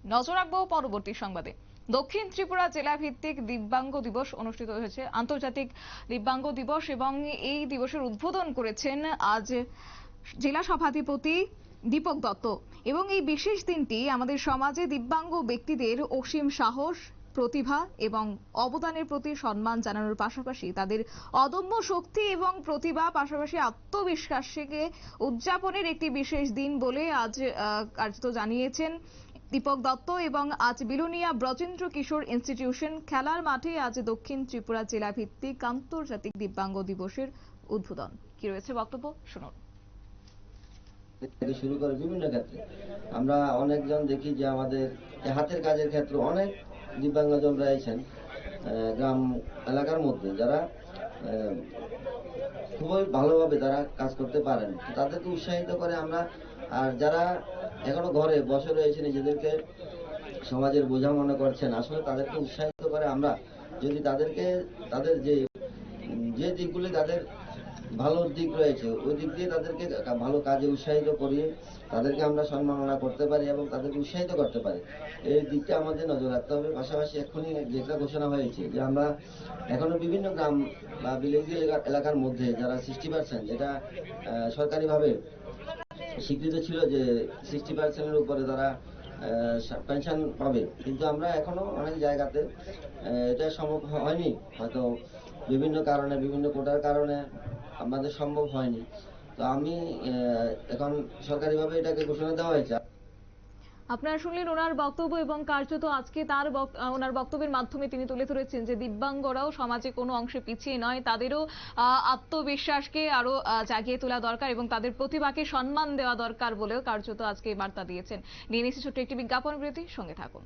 নজর রাখবো পরবর্তী সংবাদে। দক্ষিণ ত্রিপুরা জেলা ভিত্তিক দিব্যাঙ্গ দিবস অনুষ্ঠিত হয়েছে, আন্তর্জাতিক দিব্যাঙ্গ দিবস, এবং এই দিবসের উদ্বোধন করেছেন আজ জেলা সভাধিপতি দীপক দত্ত। এবং এই বিশেষ দিনটি আমাদের সমাজে দিব্যাঙ্গ ব্যক্তিদের অসীম সাহস, প্রতিভা এবং অবদানের প্রতি সম্মান জানানোর পাশাপাশি তাদের অদম্য শক্তি এবং প্রতিভা পাশাপাশি আত্মবিশ্বাসকে উদযাপনের একটি বিশেষ দিন বলে আজ কার্যত জানিয়েছেন দীপক দত্ত। এবং আজ বিলোনিয়া ব্রজেন্দ্র কিশোর ইনস্টিটিউশন খেলার মাঠে আজ দক্ষিণ ত্রিপুরা জেলা ভিত্তিক আন্তর্জাতিক দিব্যাঙ্গ দিবসের উদ্বোধন। কি রয়েছে বক্তব্য শুনুন। থেকে শুরু করে বিভিন্ন ক্ষেত্রে আমরা অনেকজন দেখি যে আমাদের হাতের কাজের ক্ষেত্রে অনেক দিব্যাঙ্গজন রয়েছেন গ্রাম এলাকার মধ্যে, যারা খুবই ভালোভাবে তারা কাজ করতে পারেন। তাদেরকে উৎসাহিত করে আমরা। আর যারা এখনো ঘরে বসে রয়েছে, নিজেদেরকে সমাজের বোঝা মনে করছেন, আসলে তাদেরকে উৎসাহিত করে আমরা যদি তাদেরকে তাদের যে দিকগুলি তাদের ভালো দিক রয়েছে ওই দিক দিয়ে তাদেরকে ভালো কাজে উৎসাহিত করিয়ে তাদেরকে আমরা সম্মাননা করতে পারি এবং তাদেরকে উৎসাহিত করতে পারি, এই দিকটা আমাদের নজর রাখতে হবে। পাশাপাশি এখনই যেটা ঘোষণা হয়েছে যে আমরা এখনো বিভিন্ন গ্রাম বা ভিলেজ এলাকার মধ্যে যারা 60%, যেটা সরকারিভাবে স্বীকৃত ছিল যে 60%-এর উপরে তারা পেনশন পাবে, কিন্তু আমরা এখনো অনেক জায়গাতে এটা সম্ভব হয়নি, হয়তো বিভিন্ন কারণে, বিভিন্ন কোটার কারণে আমাদের সম্ভব হয়নি। তো আমি এখন সরকারিভাবে এটাকে ঘোষণা দেওয়া হয়েছে। আপনারা শুনলেন ওনার বক্তব্য, এবং কার্যত আজকে ওনার বক্তব্যের মাধ্যমে তিনি তুলে ধরেছেন যে দিব্যাঙ্গরাও সমাজে কোনো অংশে পিছিয়ে নয়, তাদেরও আত্মবিশ্বাসকে আরো জাগিয়ে তোলা দরকার এবং তাদের প্রতিভাকে সম্মান দেওয়া দরকার বলেও কার্যত আজকে বার্তা দিয়েছেন। নিয়ে নিচ্ছি ছোট্ট একটি বিজ্ঞাপন বিরতি, সঙ্গে থাকুন।